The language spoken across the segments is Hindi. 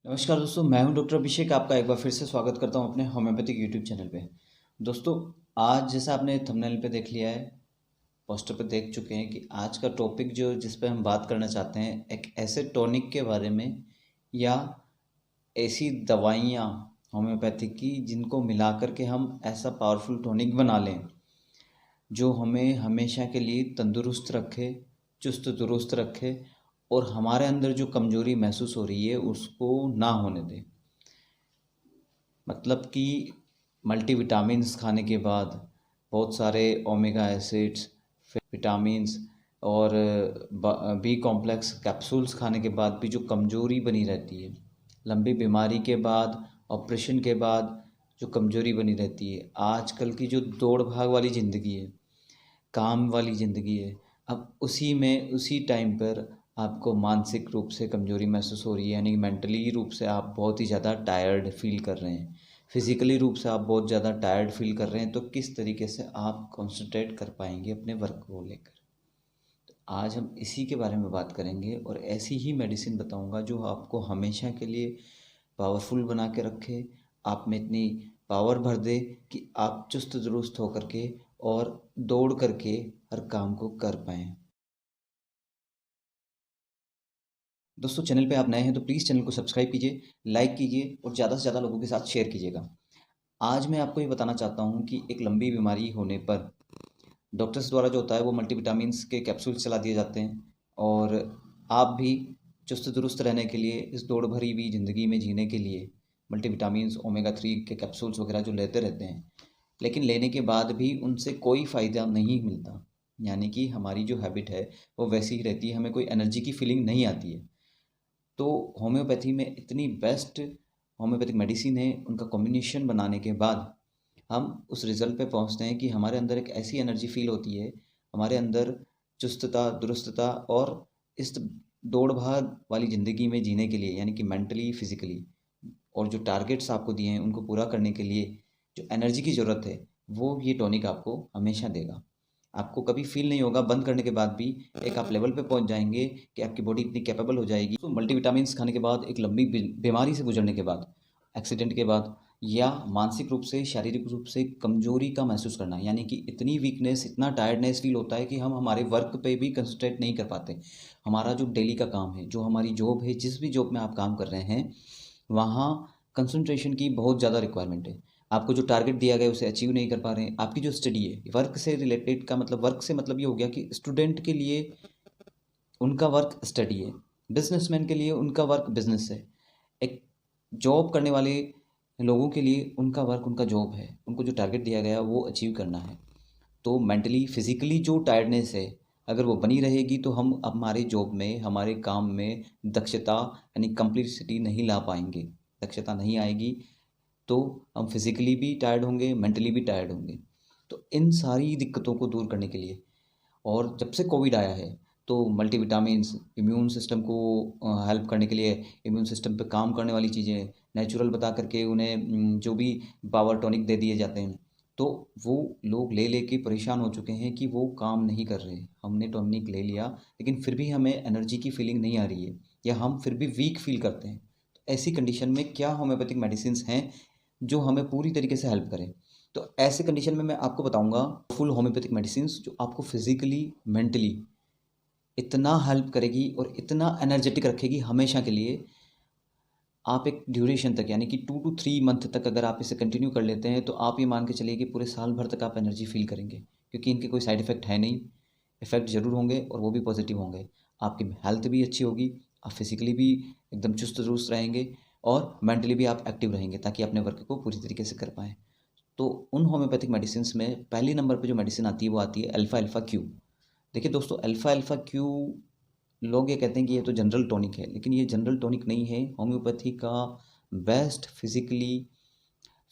नमस्कार दोस्तों, मैं हूं डॉक्टर अभिषेक। आपका एक बार फिर से स्वागत करता हूं अपने होम्योपैथिक यूट्यूब चैनल पे। दोस्तों, आज जैसा आपने थंबनेल पे देख लिया है, पोस्टर पे देख चुके हैं कि आज का टॉपिक जो जिस पे हम बात करना चाहते हैं, एक ऐसे टॉनिक के बारे में या ऐसी दवाइयाँ होम्योपैथिक की जिनको मिला कर के हम ऐसा पावरफुल टॉनिक बना लें जो हमें हमेशा के लिए तंदुरुस्त रखे, चुस्त दुरुस्त रखे और हमारे अंदर जो कमज़ोरी महसूस हो रही है उसको ना होने दे। मतलब कि मल्टीविटामिन्स खाने के बाद बहुत सारे ओमेगा एसिड्स, विटामिन्स और बी कॉम्प्लेक्स कैप्सूल्स खाने के बाद भी जो कमज़ोरी बनी रहती है, लंबी बीमारी के बाद, ऑपरेशन के बाद जो कमज़ोरी बनी रहती है, आजकल की जो दौड़ भाग वाली ज़िंदगी है, काम वाली ज़िंदगी है, अब उसी में उसी टाइम पर आपको मानसिक रूप से कमज़ोरी महसूस हो रही है, यानी मेंटली रूप से आप बहुत ही ज़्यादा टायर्ड फील कर रहे हैं, फिजिकली रूप से आप बहुत ज़्यादा टायर्ड फील कर रहे हैं, तो किस तरीके से आप कंसंट्रेट कर पाएंगे अपने वर्क को लेकर। तो आज हम इसी के बारे में बात करेंगे और ऐसी ही मेडिसिन बताऊंगा जो आपको हमेशा के लिए पावरफुल बना के रखे, आप में इतनी पावर भर दे कि आप चुस्त दुरुस्त होकर के और दौड़ करके हर काम को कर पाएँ। दोस्तों, चैनल पे आप नए हैं तो प्लीज़ चैनल को सब्सक्राइब कीजिए, लाइक कीजिए और ज़्यादा से ज़्यादा लोगों के साथ शेयर कीजिएगा। आज मैं आपको ये बताना चाहता हूँ कि एक लंबी बीमारी होने पर डॉक्टर्स द्वारा जो होता है वो मल्टीविटामिन्स के कैप्सूल्स चला दिए जाते हैं और आप भी चुस्त दुरुस्त रहने के लिए, इस दौड़ भरी हुई ज़िंदगी में जीने के लिए मल्टीविटामिन्स, ओमेगा 3 के कैप्सूल्स वगैरह जो लेते रहते हैं, लेकिन लेने के बाद भी उनसे कोई फ़ायदा नहीं मिलता। यानी कि हमारी जो हैबिट है वो वैसी ही रहती है, हमें कोई एनर्जी की फीलिंग नहीं आती है। तो होम्योपैथी में इतनी बेस्ट होम्योपैथिक मेडिसिन है, उनका कॉम्बिनेशन बनाने के बाद हम उस रिज़ल्ट पे पहुंचते हैं कि हमारे अंदर एक ऐसी एनर्जी फील होती है, हमारे अंदर चुस्तता, दुरुस्तता और इस दौड़ भाग वाली ज़िंदगी में जीने के लिए, यानी कि मेंटली, फिज़िकली और जो टारगेट्स आपको दिए हैं उनको पूरा करने के लिए जो एनर्जी की ज़रूरत है, वो ये टॉनिक आपको हमेशा देगा। आपको कभी फ़ील नहीं होगा बंद करने के बाद भी, एक आप लेवल पे पहुँच जाएँगे कि आपकी बॉडी इतनी कैपेबल हो जाएगी। तो मल्टीविटामिन्स खाने के बाद, एक लंबी बीमारी से गुजरने के बाद, एक्सीडेंट के बाद या मानसिक रूप से, शारीरिक रूप से कमज़ोरी का महसूस करना, यानी कि इतनी वीकनेस, इतना टायर्डनेस फ़ील होता है कि हम हमारे वर्क पे भी कंसंट्रेट नहीं कर पाते। हमारा जो डेली का काम है, जो हमारी जॉब है, जिस भी जॉब में आप काम कर रहे हैं, वहाँ कंसंट्रेशन की बहुत ज़्यादा रिक्वायरमेंट है। आपको जो टारगेट दिया गया है उसे अचीव नहीं कर पा रहे हैं। आपकी जो स्टडी है, वर्क से रिलेटेड का मतलब, वर्क से मतलब ये हो गया कि स्टूडेंट के लिए उनका वर्क स्टडी है, बिजनेसमैन के लिए उनका वर्क बिजनेस है, एक जॉब करने वाले लोगों के लिए उनका वर्क उनका जॉब है। उनको जो टारगेट दिया गया वो अचीव करना है। तो मेंटली, फिजिकली जो टायर्डनेस है, अगर वो बनी रहेगी तो हम हमारे जॉब में, हमारे काम में दक्षता यानी कंप्लीसिटी नहीं ला पाएंगे। दक्षता नहीं आएगी तो हम फिजिकली भी टायर्ड होंगे, मेंटली भी टायर्ड होंगे। तो इन सारी दिक्कतों को दूर करने के लिए, और जब से कोविड आया है तो मल्टीविटामिन्स इम्यून सिस्टम को हेल्प करने के लिए, इम्यून सिस्टम पे काम करने वाली चीज़ें नेचुरल बता करके उन्हें जो भी पावर टॉनिक दे दिए जाते हैं, तो वो लोग ले लेके परेशान हो चुके हैं कि वो काम नहीं कर रहे। हमने टॉनिक ले लिया लेकिन फिर भी हमें एनर्जी की फीलिंग नहीं आ रही है, या हम फिर भी वीक फील करते हैं। तो ऐसी कंडीशन में क्या होम्योपैथिक मेडिसिन हैं जो हमें पूरी तरीके से हेल्प करें? तो ऐसे कंडीशन में मैं आपको बताऊंगा फुल होम्योपैथिक मेडिसिन्स जो आपको फिजिकली, मेंटली इतना हेल्प करेगी और इतना एनर्जेटिक रखेगी हमेशा के लिए। आप एक ड्यूरेशन तक, यानी कि 2 to 3 मंथ तक अगर आप इसे कंटिन्यू कर लेते हैं तो आप ये मान के चलिए कि पूरे साल भर तक आप एनर्जी फील करेंगे, क्योंकि इनके कोई साइड इफ़ेक्ट है नहीं। इफ़ेक्ट ज़रूर होंगे और वो भी पॉजिटिव होंगे। आपकी हेल्थ भी अच्छी होगी, आप फिजिकली भी एकदम चुस्त दुरुस्त रहेंगे और मेंटली भी आप एक्टिव रहेंगे, ताकि अपने वर्क को पूरी तरीके से कर पाएँ। तो उन होम्योपैथिक मेडिसिन्स में पहली नंबर पे जो मेडिसिन आती है वो आती है अल्फ़ा अल्फ़ा क्यू। देखिए दोस्तों, अल्फ़ा अल्फ़ा क्यू, लोग ये कहते हैं कि ये तो जनरल टॉनिक है, लेकिन ये जनरल टॉनिक नहीं है। होम्योपैथी का बेस्ट,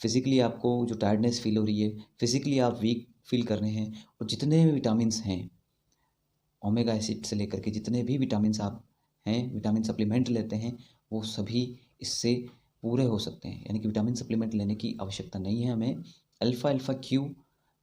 फिजिकली आपको जो टायर्डनेस फील हो रही है, फिजिकली आप वीक फील कर रहे हैं, और जितने भी विटामिन्स हैं, ओमेगा एसिड से लेकर के जितने भी विटामिन्स आप हैं, विटामिन सप्लीमेंट लेते हैं, वो सभी इससे पूरे हो सकते हैं। यानी कि विटामिन सप्लीमेंट लेने की आवश्यकता नहीं है हमें। अल्फ़ा अल्फ़ा क्यू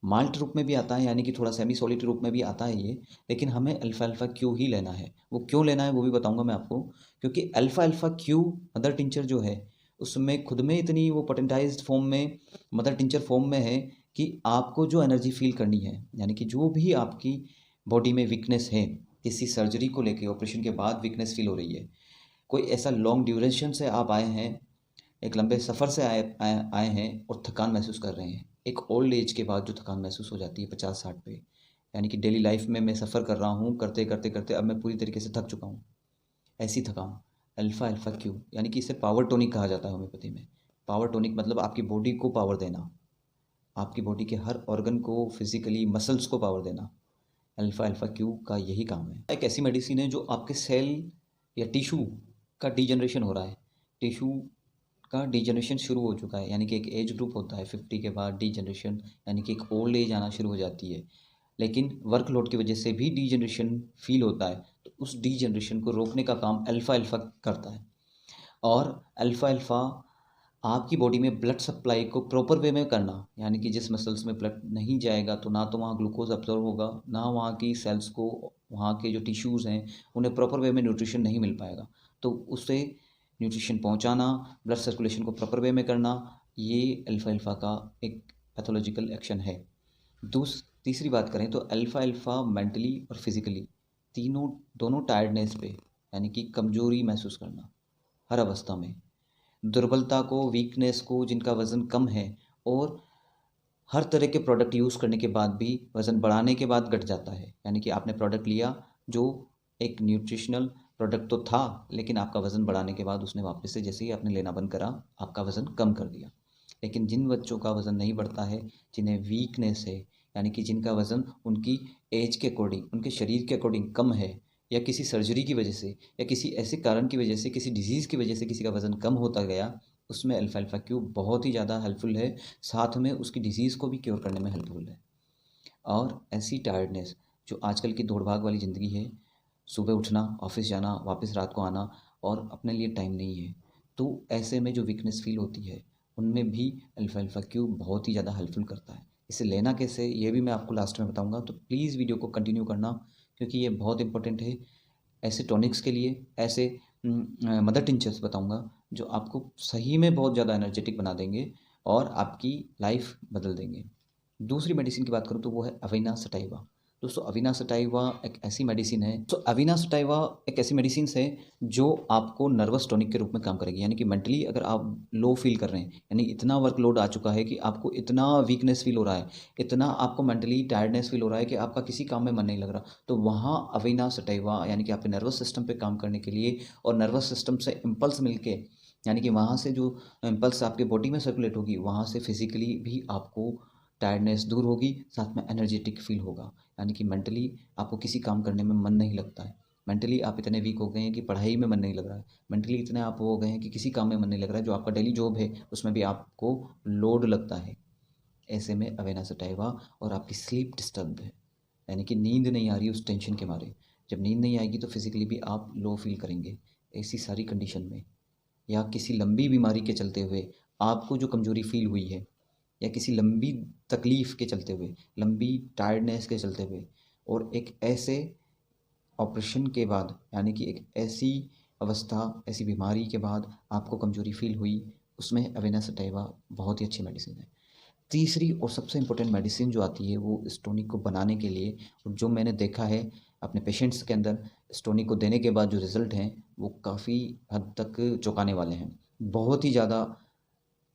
माल्ट रूप में भी आता है, यानी कि थोड़ा सेमी सॉलिड रूप में भी आता है ये, लेकिन हमें अल्फ़ा अल्फ़ा क्यू ही लेना है। वो क्यों लेना है वो भी बताऊँगा मैं आपको, क्योंकि alpha alpha Q mother tincture जो है उसमें खुद में इतनी वो पोटेंटाइज्ड फॉर्म में, मदर टिंचर फॉर्म में है कि आपको जो एनर्जी फ़ील करनी है, यानी कि जो भी आपकी बॉडी में वीकनेस है, किसी सर्जरी को लेके ऑपरेशन के बाद वीकनेस फ़ील हो रही है, कोई ऐसा लॉन्ग ड्यूरेशन से आप आए हैं, एक लंबे सफ़र से आए हैं और थकान महसूस कर रहे हैं, एक ओल्ड एज के बाद जो थकान महसूस हो जाती है 50-60 पे, यानी कि डेली लाइफ में मैं सफ़र कर रहा हूँ, करते करते करते अब मैं पूरी तरीके से थक चुका हूँ, ऐसी थकान अल्फ़ा अल्फ़ा क्यू, यानी कि इसे पावर टॉनिक कहा जाता है होम्योपैथी में। पावर टॉनिक मतलब आपकी बॉडी को पावर देना, आपकी बॉडी के हर ऑर्गन को, फिजिकली मसल्स को पावर देना। अल्फ़ा अल्फ़ा क्यू का यही काम है। एक ऐसी मेडिसिन है जो आपके सेल या टिश्यू का डिजनरेशन हो रहा है, टिश्यू का डिजनरेशन शुरू हो चुका है, यानी कि एक एज ग्रुप होता है 50 के बाद डिजनरेशन, यानी कि एक ओल्ड एज आना शुरू हो जाती है, लेकिन वर्कलोड की वजह से भी डिजनरेशन फील होता है, तो उस डिजनरेशन को रोकने का काम अल्फ़ा अल्फ़ा करता है। और अल्फ़ा अल्फ़ा आपकी बॉडी में ब्लड सप्लाई को प्रॉपर वे में करना, यानी कि जिस मसल्स में ब्लड नहीं जाएगा तो ना तो वहाँ ग्लूकोज अब्जॉर्ब होगा, ना वहाँ की सेल्स को, वहाँ के जो टिश्यूज़ हैं उन्हें प्रॉपर वे में न्यूट्रिशन नहीं मिल पाएगा, तो उससे न्यूट्रिशन पहुँचाना, ब्लड सर्कुलेशन को प्रॉपर वे में करना, ये अल्फ़ा अल्फ़ा का एक पैथोलॉजिकल एक्शन है। तीसरी बात करें तो अल्फ़ा अल्फ़ा मेंटली और फिजिकली दोनों टायर्डनेस पे, यानी कि कमजोरी महसूस करना हर अवस्था में, दुर्बलता को, वीकनेस को, जिनका वज़न कम है और हर तरह के प्रोडक्ट यूज़ करने के बाद भी वज़न बढ़ाने के बाद घट जाता है, यानी कि आपने प्रोडक्ट लिया जो एक न्यूट्रिशनल प्रोडक्ट तो था, लेकिन आपका वज़न बढ़ाने के बाद उसने वापस से जैसे ही आपने लेना बंद करा, आपका वज़न कम कर दिया। लेकिन जिन बच्चों का वज़न नहीं बढ़ता है, जिन्हें वीकनेस है, यानी कि जिनका वज़न उनकी एज के अकॉर्डिंग, उनके शरीर के अकॉर्डिंग कम है, या किसी सर्जरी की वजह से या किसी ऐसे कारण की वजह से, किसी डिज़ीज़ की वजह से किसी का वज़न कम होता गया, उसमें अल्फ़ा अल्फ़ा क्यूब बहुत ही ज़्यादा हेल्पफुल है, साथ में उसकी डिज़ीज़ को भी क्योर करने में हेल्पफुल है। और ऐसी टायर्डनेस जो आजकल की दौड़-भाग वाली ज़िंदगी है, सुबह उठना, ऑफ़िस जाना, वापस रात को आना और अपने लिए टाइम नहीं है, तो ऐसे में जो वीकनेस फ़ील होती है, उनमें भी अल्फ़ा अल्फ़ा क्यूब बहुत ही ज़्यादा हेल्पफुल करता है। इसे लेना कैसे, ये भी मैं आपको लास्ट में बताऊँगा, तो प्लीज़ वीडियो को कंटिन्यू करना, क्योंकि ये बहुत इम्पोर्टेंट है। ऐसे टॉनिक्स के लिए, ऐसे मदर टिंचर्स बताऊँगा जो आपको सही में बहुत ज़्यादा एनर्जेटिक बना देंगे और आपकी लाइफ बदल देंगे। दूसरी मेडिसिन की बात करूँ तो वो है अविना सटाइवा। दोस्तों अविना सटाइवा एक ऐसी मेडिसिन है, तो अविना सटाइवा एक ऐसी मेडिसिन है जो आपको नर्वस टॉनिक के रूप में काम करेगी, यानी कि मेंटली अगर आप लो फील कर रहे हैं, यानी इतना वर्कलोड आ चुका है कि आपको इतना वीकनेस फील हो रहा है, इतना आपको मेंटली टायर्डनेस फील हो रहा है कि आपका किसी काम में मन नहीं लग रहा, तो वहाँ अविना सटाइवा यानी कि आपके नर्वस सिस्टम पे काम करने के लिए, और नर्वस सिस्टम से इम्पल्स मिलके, यानी कि वहाँ से जो इम्पल्स आपके बॉडी में सर्कुलेट होगी, वहाँ से फिजिकली भी आपको टायर्डनेस दूर होगी, साथ में एनर्जेटिक फील होगा, यानी कि मेंटली आपको किसी काम करने में मन नहीं लगता है। मेंटली आप इतने वीक हो गए हैं कि पढ़ाई में मन नहीं लग रहा है, मेंटली इतने आप हो गए हैं कि किसी काम में मन नहीं लग रहा है, जो आपका डेली जॉब है उसमें भी आपको लोड लगता है। ऐसे में अवेना सटाइवा, और आपकी स्लीप डिस्टर्ब है, यानी कि नींद नहीं आ रही उस टेंशन के मारे, जब नींद नहीं आएगी तो फिजिकली भी आप लो फील करेंगे। ऐसी सारी कंडीशन में, या किसी लंबी बीमारी के चलते हुए आपको जो कमज़ोरी फ़ील हुई है, या किसी लंबी तकलीफ़ के चलते हुए, लंबी टायर्डनेस के चलते हुए, और एक ऐसे ऑपरेशन के बाद, यानी कि एक ऐसी अवस्था, ऐसी बीमारी के बाद आपको कमज़ोरी फ़ील हुई, उसमें अवेना सटाइवा बहुत ही अच्छी मेडिसिन है। तीसरी और सबसे इम्पोर्टेंट मेडिसिन जो आती है वो इस टॉनिक को बनाने के लिए, और जो मैंने देखा है अपने पेशेंट्स के अंदर, इस टॉनिक को देने के बाद जो रिज़ल्ट हैं वो काफ़ी हद तक चौंकाने वाले हैं। बहुत ही ज़्यादा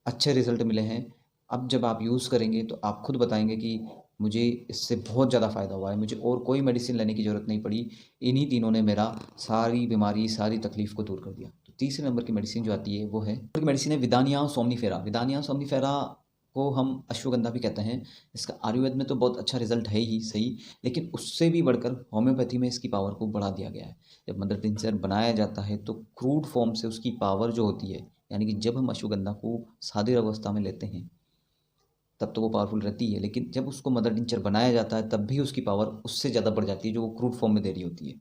अच्छे रिज़ल्ट मिले हैं। अब जब आप यूज़ करेंगे तो आप खुद बताएँगे कि मुझे इससे बहुत ज़्यादा फ़ायदा हुआ है, मुझे और कोई मेडिसिन लेने की ज़रूरत नहीं पड़ी। इन्हीं तीनों ने मेरा सारी बीमारी, सारी तकलीफ़ को दूर कर दिया। तो तीसरे नंबर की मेडिसिन जो आती है वो है, मेडिसिन है विदानिया सोम्निफेरा। विदानिया सोम्निफेरा को हम अश्वगंधा भी कहते हैं। इसका आयुर्वेद में तो बहुत अच्छा रिज़ल्ट है ही सही, लेकिन उससे भी बढ़कर होम्योपैथी में इसकी पावर को बढ़ा दिया गया है। जब मदर टिंचर बनाया जाता है तो क्रूड फॉर्म से उसकी पावर जो होती है, यानी कि जब हम अश्वगंधा को सादी अवस्था में लेते हैं तब तो वो पावरफुल रहती है, लेकिन जब उसको मदर टिंचर बनाया जाता है तब भी उसकी पावर उससे ज़्यादा बढ़ जाती है जो वो क्रूड फॉर्म में दे रही होती है।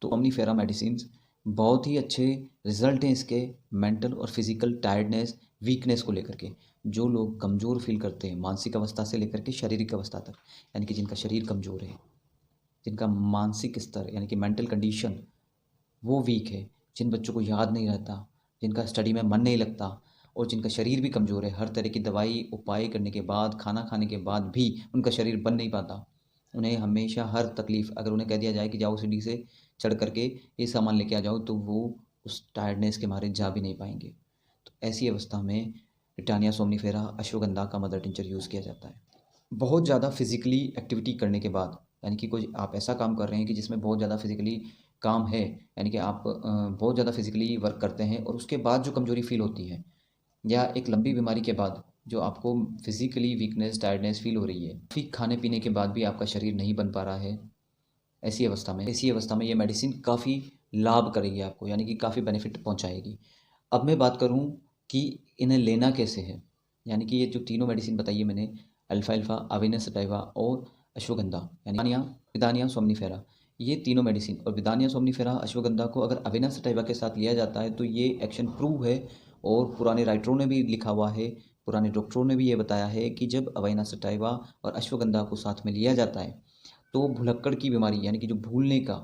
तो ओमनीफेरा मेडिसिन्स बहुत ही अच्छे रिजल्ट हैं इसके, मेंटल और फिजिकल टायर्डनेस, वीकनेस को लेकर के। जो लोग कमज़ोर फील करते हैं मानसिक अवस्था से लेकर के शारीरिक अवस्था तक, यानी कि जिनका शरीर कमज़ोर है, जिनका मानसिक स्तर यानी कि मेंटल कंडीशन वो वीक है, जिन बच्चों को याद नहीं रहता, जिनका स्टडी में मन नहीं लगता और जिनका शरीर भी कमज़ोर है, हर तरह की दवाई उपाय करने के बाद, खाना खाने के बाद भी उनका शरीर बन नहीं पाता। उन्हें हमेशा हर तकलीफ़, अगर उन्हें कह दिया जाए कि जाओ सीढ़ी से चढ़ कर के ये सामान लेके आ जाओ, तो वो उस टायर्डनेस के मारे जा भी नहीं पाएँगे। तो ऐसी अवस्था में ब्रिटानिया सोमनीफेरा अश्वगंधा का मदर टिंचर यूज़ किया जाता है। बहुत ज़्यादा फिज़िकली एक्टिविटी करने के बाद, यानी कि कोई आप ऐसा काम कर रहे हैं कि जिसमें बहुत ज़्यादा फिज़िकली काम है, यानी कि आप बहुत ज़्यादा फिज़िकली वर्क करते हैं और उसके बाद जो कमज़ोरी फ़ील होती है, या एक लंबी बीमारी के बाद जो आपको फिज़िकली वीकनेस, टायर्डनेस फ़ील हो रही है, फिर खाने-पीने के बाद भी आपका शरीर नहीं बन पा रहा है, ऐसी अवस्था में ये मेडिसिन काफ़ी लाभ करेगी आपको, यानी कि काफ़ी बेनिफिट पहुँचाएगी। अब मैं बात करूँ कि इन्हें लेना कैसे है, यानी कि ये जो तीनों मेडिसिन बताई है मैंने, अल्फ़ाल्फ़ा, अवेना सटाइवा और अश्वगंधा, यानी विदानिया सोमनीफेरा, ये तीनों मेडिसिन, और विदानिया सोमनीफेरा अश्वगंधा को अगर अवेना सटाइवा के साथ लिया जाता है तो ये एक्शन प्रूव है। और पुराने राइटरों ने भी लिखा हुआ है, पुराने डॉक्टरों ने भी ये बताया है कि जब अवेना सटाइवा और अश्वगंधा को साथ में लिया जाता है तो भुलक्कड़ की बीमारी, यानी कि जो भूलने का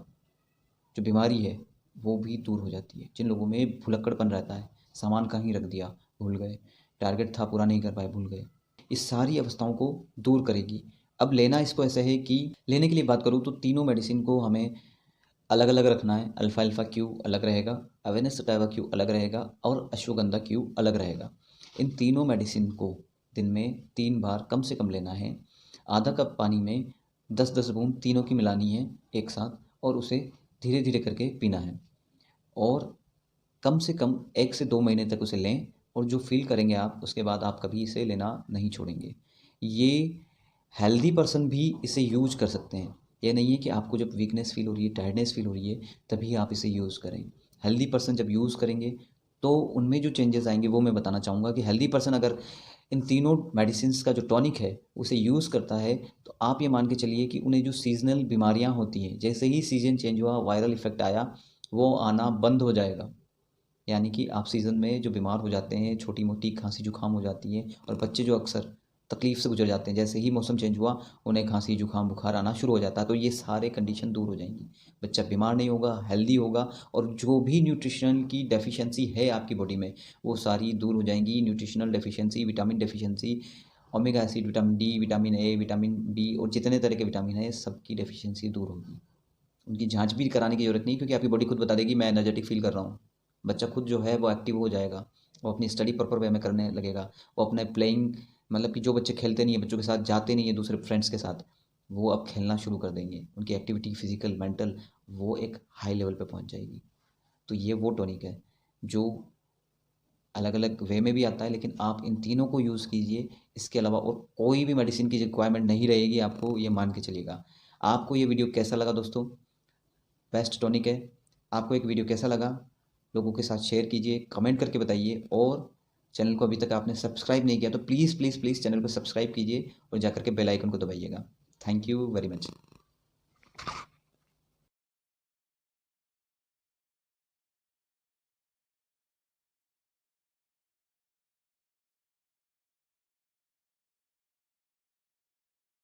जो बीमारी है वो भी दूर हो जाती है। जिन लोगों में भुलक्कड़पन रहता है, सामान कहीं रख दिया, भूल गए, टारगेट था पूरा नहीं कर पाए, भूल गए, इस सारी अवस्थाओं को दूर करेगी। अब लेना इसको ऐसा है कि लेने के लिए बात करूँ तो तीनों मेडिसिन को हमें अलग-अलग रखना है। अल्फ़ा-अल्फ़ा क्यू अलग रहेगा, अवेनिस सटाइवा क्यू अलग रहेगा और अश्वगंधा क्यू अलग रहेगा। इन तीनों मेडिसिन को दिन में 3 बार कम से कम लेना है। आधा कप पानी में 10-10 बूँद तीनों की मिलानी है एक साथ और उसे धीरे-धीरे करके पीना है। और कम से कम 1 से 2 महीने तक उसे लें और जो फ़ील करेंगे आप, उसके बाद आप कभी इसे लेना नहीं छोड़ेंगे। ये हेल्दी पर्सन भी इसे यूज़ कर सकते हैं। ये नहीं है कि आपको जब वीकनेस फ़ील हो रही है, टायर्डनेस फ़ील हो रही है, तभी आप इसे यूज़ करें। हेल्दी पर्सन जब यूज़ करेंगे, तो उनमें जो चेंजेज़ आएँगे वो मैं बताना चाहूँगा कि हेल्दी पर्सन अगर इन तीनों मेडिसिन्स का जो टॉनिक है, उसे यूज़ करता है, तो आप ये मान के चलिए कि उन्हें जो सीज़नल बीमारियाँ होती हैं, जैसे ही सीज़न चेंज हुआ, वायरल इफ़ेक्ट आया, वो आना बंद हो जाएगा। यानी कि आप सीज़न में जो बीमार हो जाते हैं, छोटी-मोटी खाँसी-जुकाम हो जाती है, और बच्चे जो अक्सर तकलीफ़ से गुज़र जाते हैं, जैसे ही मौसम चेंज हुआ, उन्हें खाँसी, जुकाम, बुखार आना शुरू हो जाता है, तो ये सारे कंडीशन दूर हो जाएँगी। बच्चा बीमार नहीं होगा, हेल्दी होगा, और जो भी न्यूट्रिशन की डेफ़िशिएंसी है आपकी बॉडी में, वो सारी दूर हो जाएँगी। Nutritional deficiency, vitamin deficiency, omega acid, vitamin D, vitamin A, vitamin B और जितने तरह के विटामिन हैं, सबकी डेफ़िशिएंसी दूर होगी। उनकी जाँच भी कराने की ज़रूरत नहीं, क्योंकि आपकी बॉडी खुद बता देगी मैं एनर्जेटिक फ़ील कर रहा हूँ। बच्चा खुद जो है वो एक्टिव हो जाएगा, वो अपनी स्टडी प्रॉपर वे में करने लगेगा, वो अपने प्लेइंग, मतलब कि जो बच्चे खेलते नहीं हैं, बच्चों के साथ जाते नहीं हैं दूसरे फ्रेंड्स के साथ, वो अब खेलना शुरू कर देंगे। उनकी एक्टिविटी फ़िज़िकल, मेंटल, वो एक हाई लेवल पे पहुँच जाएगी। तो ये वो टॉनिक है, जो अलग-अलग वे में भी आता है, लेकिन आप इन तीनों को यूज़ कीजिए। इसके अलावा और कोई भी मेडिसिन की रिक्वायरमेंट नहीं रहेगी आपको, ये मान के चलिएगा। आपको ये वीडियो कैसा लगा दोस्तों? बेस्ट टॉनिक है। आपको एक वीडियो कैसा लगा? लोगों के साथ शेयर कीजिए, कमेंट करके बताइए, और चैनल को अभी तक आपने सब्सक्राइब नहीं किया तो प्लीज़, प्लीज़, प्लीज़ चैनल को सब्सक्राइब कीजिए और जाकर के बेल आइकन को दबाइएगा। Thank you very much.